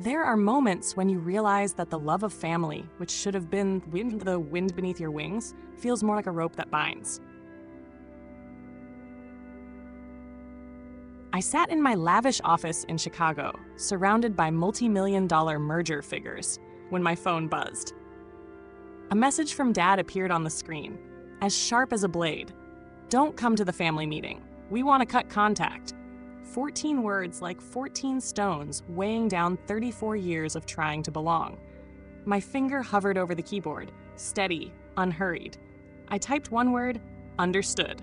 There are moments when you realize that the love of family, which should have been the wind beneath your wings, feels more like a rope that binds. I sat in my lavish office in Chicago, surrounded by multi-million-dollar merger figures, when my phone buzzed. A message from Dad appeared on the screen, as sharp as a blade. "Don't come to the family meeting. We want to cut contact." 14 words like 14 stones weighing down 34 years of trying to belong. My finger hovered over the keyboard, steady, unhurried. I typed one word, understood.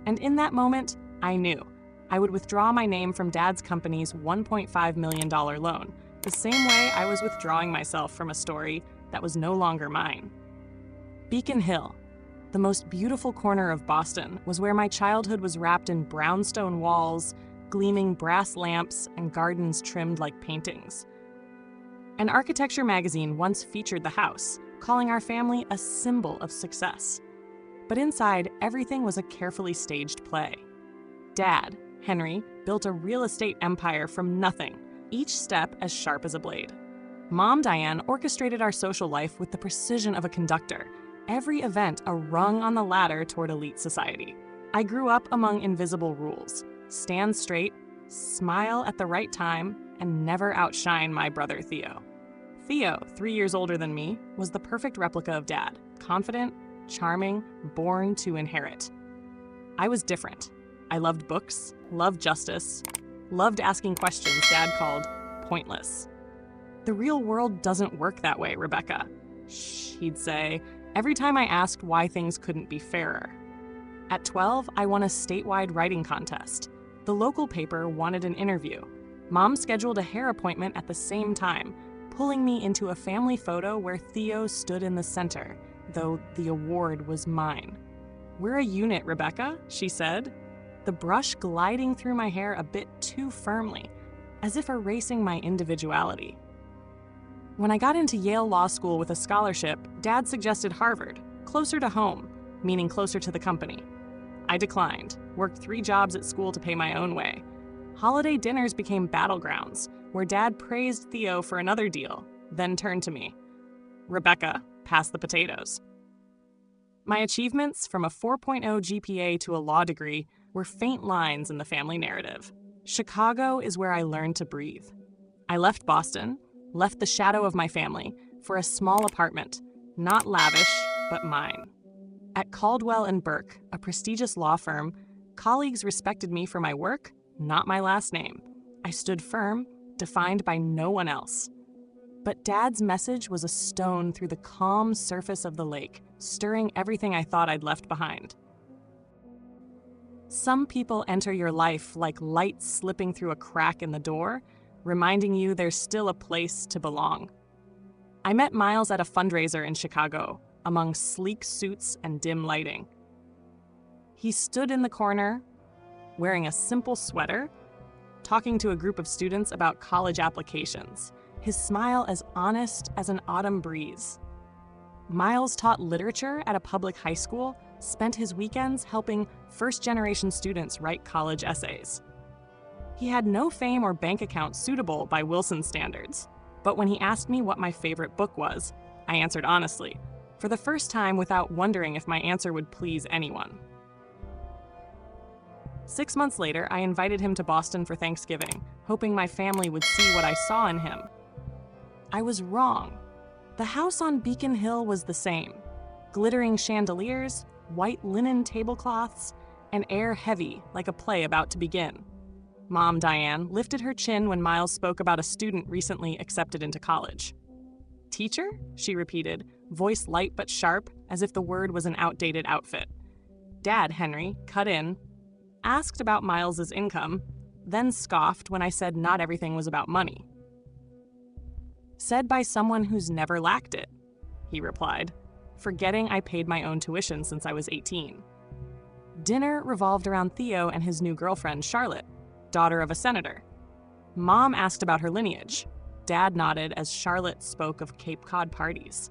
And in that moment, I knew I would withdraw my name from Dad's company's $1.5 million loan, the same way I was withdrawing myself from a story that was no longer mine. Beacon Hill, the most beautiful corner of Boston, was where my childhood was wrapped in brownstone walls, gleaming brass lamps, and gardens trimmed like paintings. An architecture magazine once featured the house, calling our family a symbol of success. But inside, everything was a carefully staged play. Dad, Henry, built a real estate empire from nothing, each step as sharp as a blade. Mom, Diane, orchestrated our social life with the precision of a conductor, every event a rung on the ladder toward elite society. I grew up among invisible rules: stand straight, smile at the right time, and never outshine my brother Theo. Theo, 3 years older than me, was the perfect replica of Dad, confident, charming, born to inherit. I was different. I loved books, loved justice, loved asking questions Dad called pointless. "The real world doesn't work that way, Rebecca," he'd say, every time I asked why things couldn't be fairer. At 12, I won a statewide writing contest. The local paper wanted an interview. Mom scheduled a hair appointment at the same time, pulling me into a family photo where Theo stood in the center, though the award was mine. "We're a unit, Rebecca," she said, the brush gliding through my hair a bit too firmly, as if erasing my individuality. When I got into Yale Law School with a scholarship, Dad suggested Harvard, closer to home, meaning closer to the company. I declined, worked 3 jobs at school to pay my own way. Holiday dinners became battlegrounds, where Dad praised Theo for another deal, then turned to me. "Rebecca, pass the potatoes." My achievements, from a 4.0 GPA to a law degree, were faint lines in the family narrative. Chicago is where I learned to breathe. I left Boston, left the shadow of my family, for a small apartment, not lavish, but mine. At Caldwell & Burke, a prestigious law firm, colleagues respected me for my work, not my last name. I stood firm, defined by no one else. But Dad's message was a stone through the calm surface of the lake, stirring everything I thought I'd left behind. Some people enter your life like light slipping through a crack in the door, reminding you there's still a place to belong. I met Miles at a fundraiser in Chicago, among sleek suits and dim lighting. He stood in the corner, wearing a simple sweater, talking to a group of students about college applications, his smile as honest as an autumn breeze. Miles taught literature at a public high school, spent his weekends helping first-generation students write college essays. He had no fame or bank account suitable by Wilson standards, but when he asked me what my favorite book was, I answered honestly, for the first time without wondering if my answer would please anyone. 6 months later, I invited him to Boston for Thanksgiving, hoping my family would see what I saw in him. I was wrong. The house on Beacon Hill was the same. Glittering chandeliers, white linen tablecloths, and air heavy like a play about to begin. Mom, Diane, lifted her chin when Miles spoke about a student recently accepted into college. "Teacher?" she repeated, voice light but sharp, as if the word was an outdated outfit. Dad, Henry, cut in, asked about Miles's income, then scoffed when I said not everything was about money. "Said by someone who's never lacked it," he replied, forgetting I paid my own tuition since I was 18. Dinner revolved around Theo and his new girlfriend, Charlotte, daughter of a senator. Mom asked about her lineage. Dad nodded as Charlotte spoke of Cape Cod parties.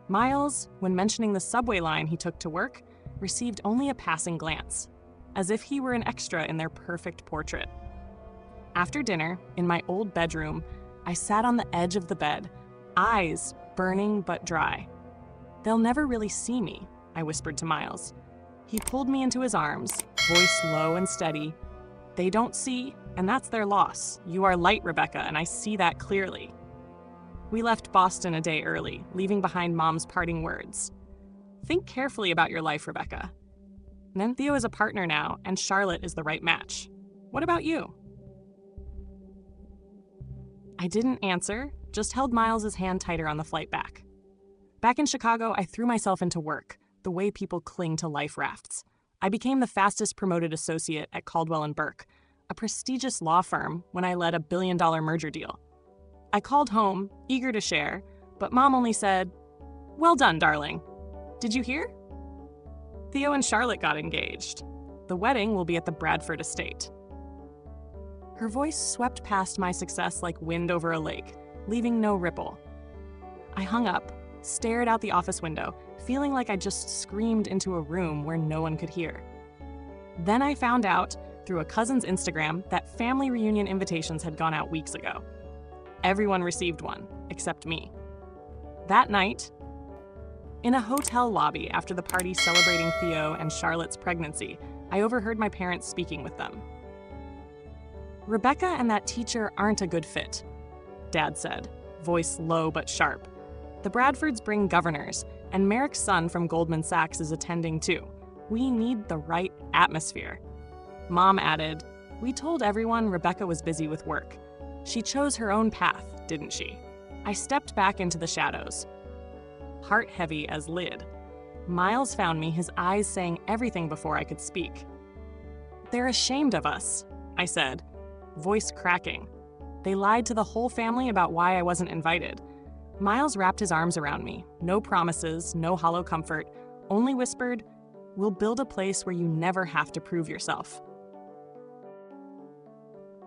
Miles, when mentioning the subway line he took to work, received only a passing glance, as if he were an extra in their perfect portrait. After dinner, in my old bedroom, I sat on the edge of the bed, eyes burning but dry. "They'll never really see me," I whispered to Miles. He pulled me into his arms, voice low and steady. "They don't see, and that's their loss. You are light, Rebecca, and I see that clearly." We left Boston a day early, leaving behind Mom's parting words. "Think carefully about your life, Rebecca. Theo is a partner now, and Charlotte is the right match. What about you?" I didn't answer, just held Miles' hand tighter on the flight back. Back in Chicago, I threw myself into work, the way people cling to life rafts. I became the fastest promoted associate at Caldwell & Burke, a prestigious law firm, when I led a billion-dollar merger deal. I called home, eager to share, but Mom only said, "Well done, darling. Did you hear? Theo and Charlotte got engaged. The wedding will be at the Bradford estate." Her voice swept past my success like wind over a lake, leaving no ripple. I hung up, stared out the office window, feeling like I just screamed into a room where no one could hear. Then I found out, through a cousin's Instagram, that family reunion invitations had gone out weeks ago. Everyone received one, except me. That night, in a hotel lobby after the party celebrating Theo and Charlotte's pregnancy, I overheard my parents speaking with them. "Rebecca and that teacher aren't a good fit," Dad said, voice low but sharp. "The Bradfords bring governors, and Merrick's son from Goldman Sachs is attending too. We need the right atmosphere." Mom added, "We told everyone Rebecca was busy with work. She chose her own path, didn't she?" I stepped back into the shadows, heart heavy as lid. Miles found me, his eyes saying everything before I could speak. "They're ashamed of us," I said, voice cracking. "They lied to the whole family about why I wasn't invited." Miles wrapped his arms around me. No promises, no hollow comfort, only whispered, "We'll build a place where you never have to prove yourself."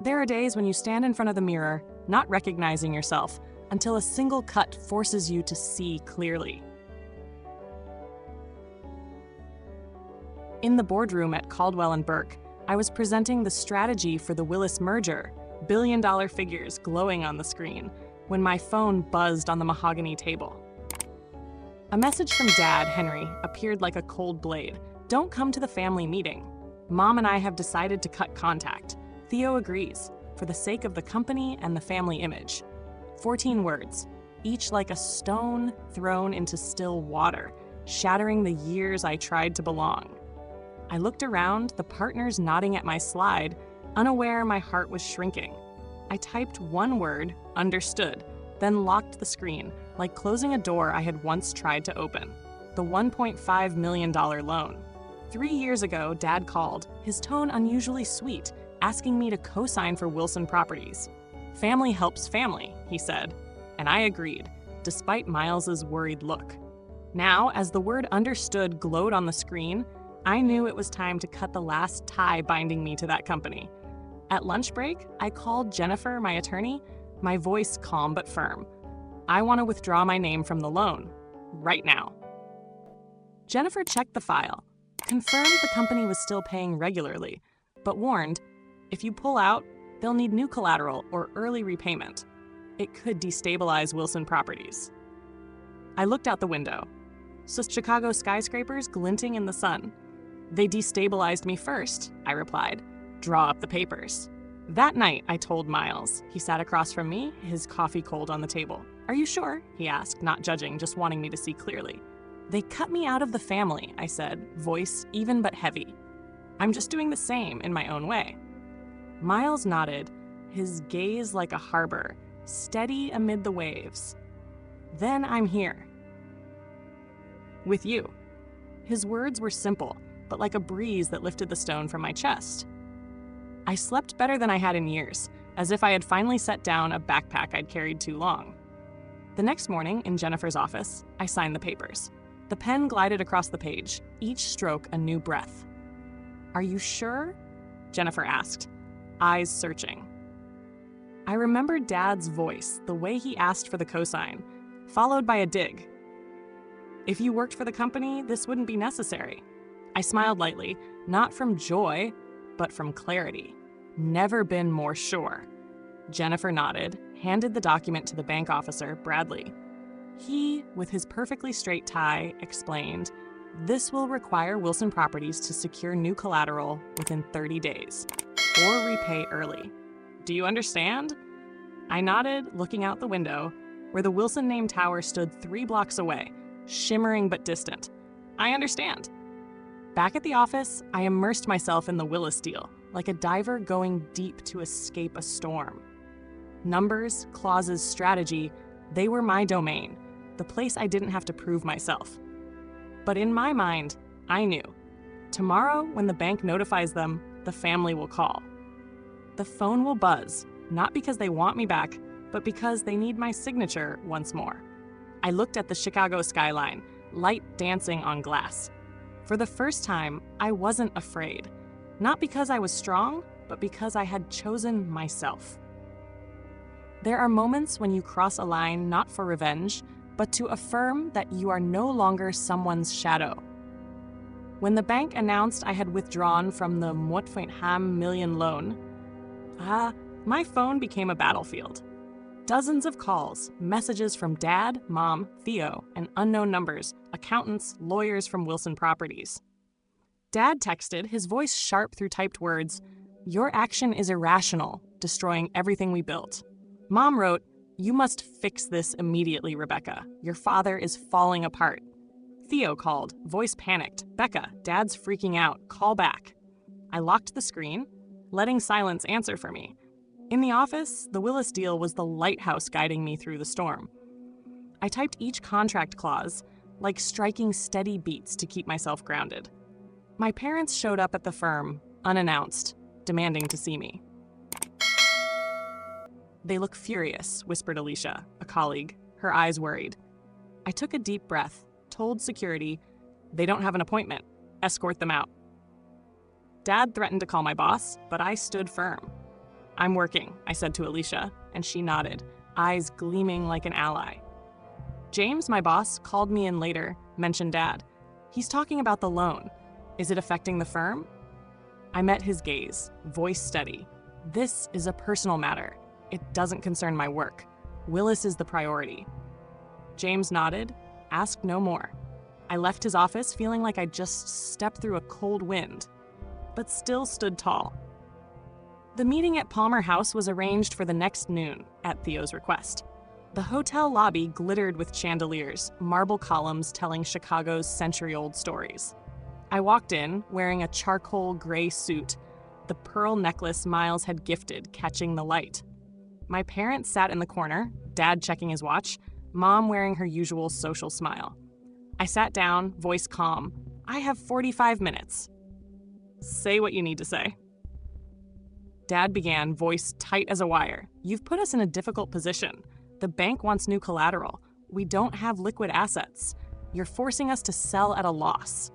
There are days when you stand in front of the mirror, not recognizing yourself, until a single cut forces you to see clearly. In the boardroom at Caldwell & Burke, I was presenting the strategy for the Willis merger, billion-dollar figures glowing on the screen, when my phone buzzed on the mahogany table. A message from Dad, Henry, appeared like a cold blade. "Don't come to the family meeting. Mom and I have decided to cut contact. Theo agrees, for the sake of the company and the family image." 14 words, each like a stone thrown into still water, shattering the years I tried to belong. I looked around, the partners nodding at my slide, unaware my heart was shrinking. I typed one word, "understood," then locked the screen, like closing a door I had once tried to open. The $1.5 million loan. 3 years ago, Dad called, his tone unusually sweet, asking me to co-sign for Wilson Properties. "Family helps family," he said, and I agreed, despite Miles's worried look. Now, as the word "understood" glowed on the screen, I knew it was time to cut the last tie binding me to that company. At lunch break, I called Jennifer, my attorney, my voice calm but firm. "I want to withdraw my name from the loan, right now." Jennifer checked the file, confirmed the company was still paying regularly, but warned, "If you pull out, they'll need new collateral or early repayment. It could destabilize Wilson Properties." I looked out the window. Chicago skyscrapers glinting in the sun. "They destabilized me first," I replied. "Draw up the papers." That night, I told Miles. He sat across from me, his coffee cold on the table. "Are you sure?" he asked, not judging, just wanting me to see clearly. "They cut me out of the family," I said, voice even but heavy. "I'm just doing the same in my own way." Miles nodded, his gaze like a harbor, steady amid the waves. "Then I'm here. With you." His words were simple, but like a breeze that lifted the stone from my chest. I slept better than I had in years, as if I had finally set down a backpack I'd carried too long. The next morning, in Jennifer's office, I signed the papers. The pen glided across the page, each stroke a new breath. "Are you sure?" Jennifer asked, eyes searching. I remembered Dad's voice, the way he asked for the cosign, followed by a dig. "If you worked for the company, this wouldn't be necessary." I smiled lightly, not from joy, but from clarity. Never been more sure. Jennifer nodded, handed the document to the bank officer, Bradley. He, with his perfectly straight tie, explained, "This will require Wilson Properties to secure new collateral within 30 days, or repay early. Do you understand?" I nodded, looking out the window, where the Wilson name tower stood 3 blocks away, shimmering but distant. I understand. Back at the office, I immersed myself in the Willis deal, like a diver going deep to escape a storm. Numbers, clauses, strategy, they were my domain, the place I didn't have to prove myself. But in my mind, I knew. Tomorrow, when the bank notifies them, the family will call. The phone will buzz, not because they want me back, but because they need my signature once more. I looked at the Chicago skyline, light dancing on glass. For the first time, I wasn't afraid. Not because I was strong, but because I had chosen myself. There are moments when you cross a line not for revenge, but to affirm that you are no longer someone's shadow. When the bank announced I had withdrawn from the Mottfeuinham million loan, my phone became a battlefield. Dozens of calls, messages from Dad, Mom, Theo, and unknown numbers, accountants, lawyers from Wilson Properties. Dad texted, his voice sharp through typed words, "Your action is irrational, destroying everything we built." Mom wrote, "You must fix this immediately, Rebecca. Your father is falling apart." Theo called, voice panicked. "Becca, Dad's freaking out. Call back." I locked the screen, letting silence answer for me. In the office, the Willis deal was the lighthouse guiding me through the storm. I typed each contract clause, like striking steady beats to keep myself grounded. My parents showed up at the firm, unannounced, demanding to see me. "They look furious," whispered Alicia, a colleague, her eyes worried. I took a deep breath, told security, "They don't have an appointment. Escort them out." Dad threatened to call my boss, but I stood firm. "I'm working," I said to Alicia, and she nodded, eyes gleaming like an ally. James, my boss, called me in later, mentioned Dad. "He's talking about the loan. Is it affecting the firm?" I met his gaze, voice steady. "This is a personal matter. It doesn't concern my work. Willis is the priority." James nodded, asked no more. I left his office feeling like I'd just stepped through a cold wind, but still stood tall. The meeting at Palmer House was arranged for the next noon, at Theo's request. The hotel lobby glittered with chandeliers, marble columns telling Chicago's century-old stories. I walked in, wearing a charcoal gray suit, the pearl necklace Miles had gifted catching the light. My parents sat in the corner, Dad checking his watch, Mom wearing her usual social smile. I sat down, voice calm. "I have 45 minutes. Say what you need to say." Dad began, voice tight as a wire. "You've put us in a difficult position. The bank wants new collateral. We don't have liquid assets. You're forcing us to sell at a loss."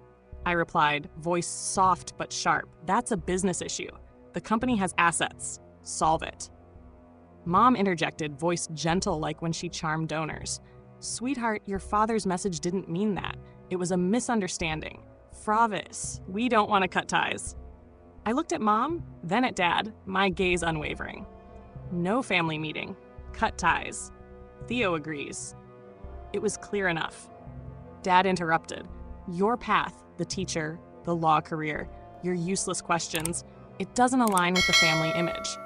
I replied, voice soft but sharp. "That's a business issue. The company has assets. Solve it." Mom interjected, voice gentle like when she charmed donors. "Sweetheart, your father's message didn't mean that. It was a misunderstanding. Fravis, we don't want to cut ties." I looked at Mom, then at Dad, my gaze unwavering. No family meeting. Cut ties. Theo agrees. It was clear enough. Dad interrupted. "Your path, the teacher, the law career, your useless questions, it doesn't align with the family image.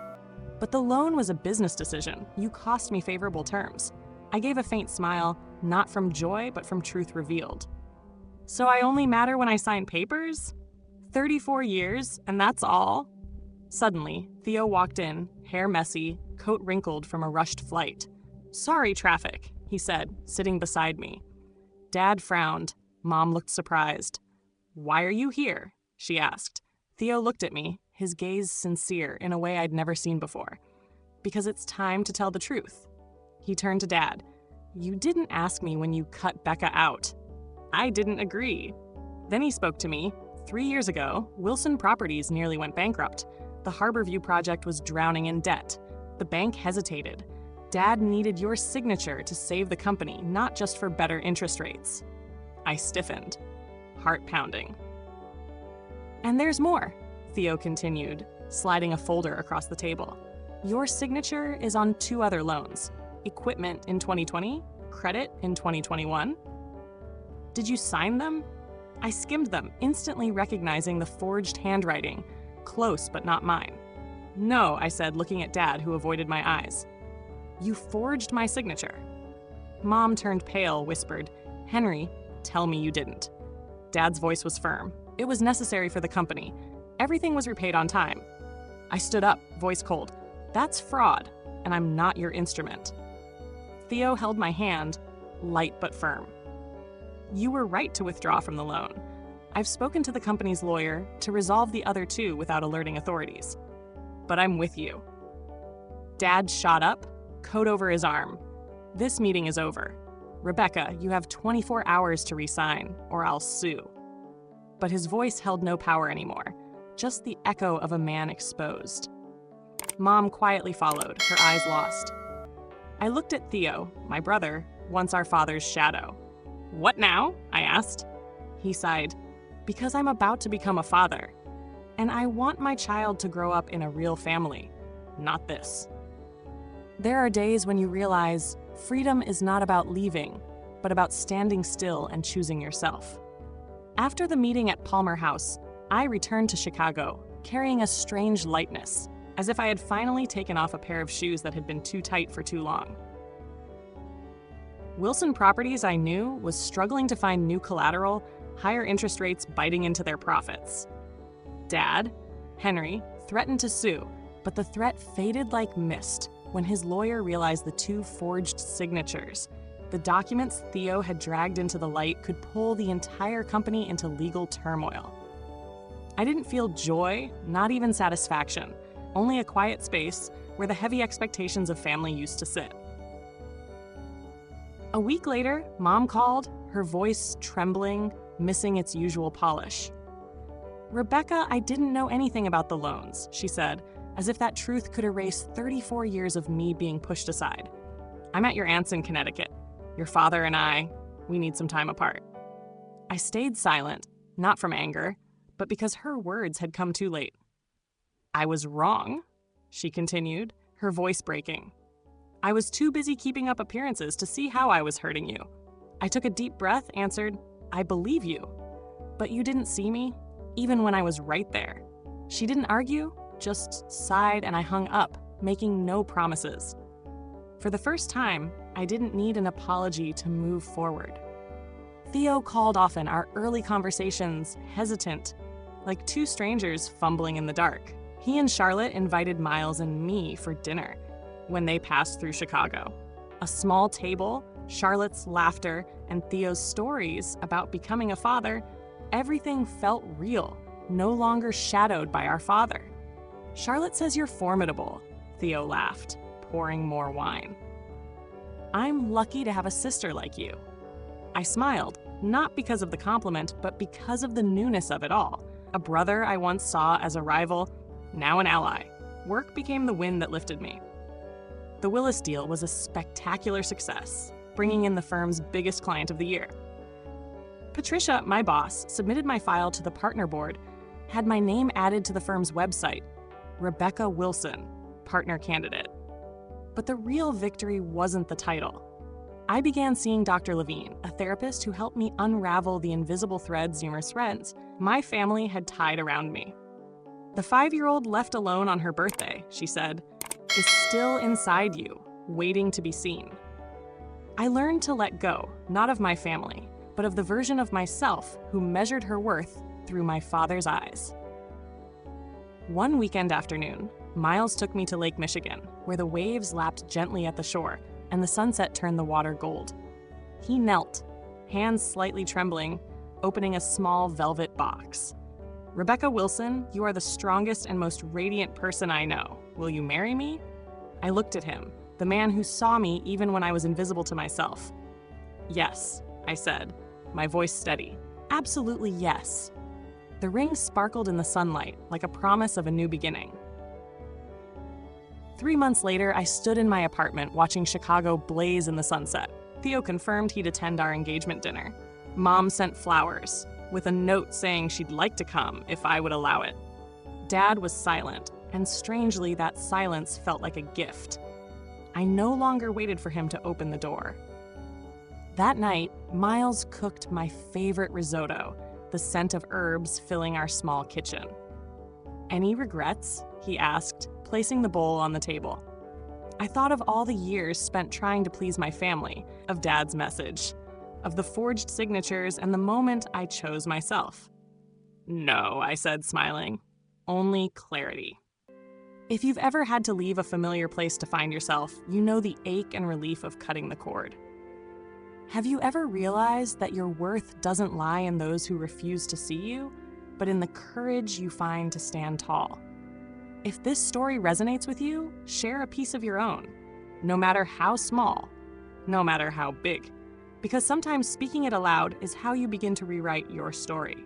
But the loan was a business decision. You cost me favorable terms." I gave a faint smile, not from joy, but from truth revealed. "So I only matter when I sign papers? 34 years, and that's all?" Suddenly, Theo walked in, hair messy, coat wrinkled from a rushed flight. "Sorry, traffic," he said, sitting beside me. Dad frowned. Mom looked surprised. "Why are you here?" she asked. Theo looked at me, his gaze sincere in a way I'd never seen before. "Because it's time to tell the truth." He turned to Dad. "You didn't ask me when you cut Becca out." I didn't agree. Then he spoke to me. 3 years ago, Wilson Properties nearly went bankrupt. The Harborview project was drowning in debt. The bank hesitated. Dad needed your signature to save the company, not just for better interest rates. I stiffened, heart pounding. "And there's more," Theo continued, sliding a folder across the table. Your signature is on 2 other loans: equipment in 2020, credit in 2021. Did you sign them? I skimmed them, instantly recognizing the forged handwriting. Close, but not mine. No, I said, looking at Dad, who avoided my eyes. You forged my signature. Mom turned pale, whispered, Henry, tell me you didn't. Dad's voice was firm. It was necessary for the company. Everything was repaid on time. I stood up, voice cold. That's fraud, and I'm not your instrument. Theo held my hand, light but firm. You were right to withdraw from the loan. I've spoken to the company's lawyer to resolve the other 2 without alerting authorities. But I'm with you. Dad shot up, coat over his arm. This meeting is over. Rebecca, you have 24 hours to resign, or I'll sue. But his voice held no power anymore, just the echo of a man exposed. Mom quietly followed, her eyes lost. I looked at Theo, my brother, once our father's shadow. What now? I asked. He sighed, because I'm about to become a father, and I want my child to grow up in a real family, not this. There are days when you realize freedom is not about leaving, but about standing still and choosing yourself. After the meeting at Palmer House, I returned to Chicago, carrying a strange lightness, as if I had finally taken off a pair of shoes that had been too tight for too long. Wilson Properties, I knew, was struggling to find new collateral, higher interest rates biting into their profits. Dad, Henry, threatened to sue, but the threat faded like mist when his lawyer realized the 2 forged signatures. The documents Theo had dragged into the light could pull the entire company into legal turmoil. I didn't feel joy, not even satisfaction, only a quiet space where the heavy expectations of family used to sit. A week later, Mom called, her voice trembling, missing its usual polish. Rebecca, I didn't know anything about the loans, she said, as if that truth could erase 34 years of me being pushed aside. I'm at your aunt's in Connecticut. Your father and we need some time apart. I stayed silent, not from anger, but because her words had come too late. I was wrong, she continued, her voice breaking. I was too busy keeping up appearances to see how I was hurting you. I took a deep breath, answered, I believe you. But you didn't see me, even when I was right there. She didn't argue, just sighed, and I hung up, making no promises. For the first time, I didn't need an apology to move forward. Theo called often, our early conversations hesitant, like 2 strangers fumbling in the dark. He and Charlotte invited Miles and me for dinner when they passed through Chicago. A small table, Charlotte's laughter, and Theo's stories about becoming a father, everything felt real, no longer shadowed by our father. Charlotte says you're formidable, Theo laughed, pouring more wine. I'm lucky to have a sister like you. I smiled, not because of the compliment, but because of the newness of it all. A brother I once saw as a rival, now an ally. Work became the wind that lifted me. The Willis deal was a spectacular success, bringing in the firm's biggest client of the year. Patricia, my boss, submitted my file to the partner board, had my name added to the firm's website, Rebecca Wilson, partner candidate. But the real victory wasn't the title. I began seeing Dr. Levine, a therapist who helped me unravel the invisible threads numerous friends my family had tied around me. The 5-year-old left alone on her birthday, she said, is still inside you, waiting to be seen. I learned to let go, not of my family, but of the version of myself who measured her worth through my father's eyes. One weekend afternoon, Miles took me to Lake Michigan, where the waves lapped gently at the shore and the sunset turned the water gold. He knelt, hands slightly trembling, opening a small velvet box. Rebecca Wilson, you are the strongest and most radiant person I know. Will you marry me? I looked at him, the man who saw me even when I was invisible to myself. Yes, I said, my voice steady. Absolutely yes. The ring sparkled in the sunlight, like a promise of a new beginning. 3 months later, I stood in my apartment watching Chicago blaze in the sunset. Theo confirmed he'd attend our engagement dinner. Mom sent flowers, with a note saying she'd like to come if I would allow it. Dad was silent, and strangely, that silence felt like a gift. I no longer waited for him to open the door. That night, Miles cooked my favorite risotto, the scent of herbs filling our small kitchen. "Any regrets?" he asked, placing the bowl on the table. I thought of all the years spent trying to please my family, of Dad's message, of the forged signatures, and the moment I chose myself. "No," I said, smiling. "Only clarity." If you've ever had to leave a familiar place to find yourself, you know the ache and relief of cutting the cord. Have you ever realized that your worth doesn't lie in those who refuse to see you, but in the courage you find to stand tall? If this story resonates with you, share a piece of your own, no matter how small, no matter how big, because sometimes speaking it aloud is how you begin to rewrite your story.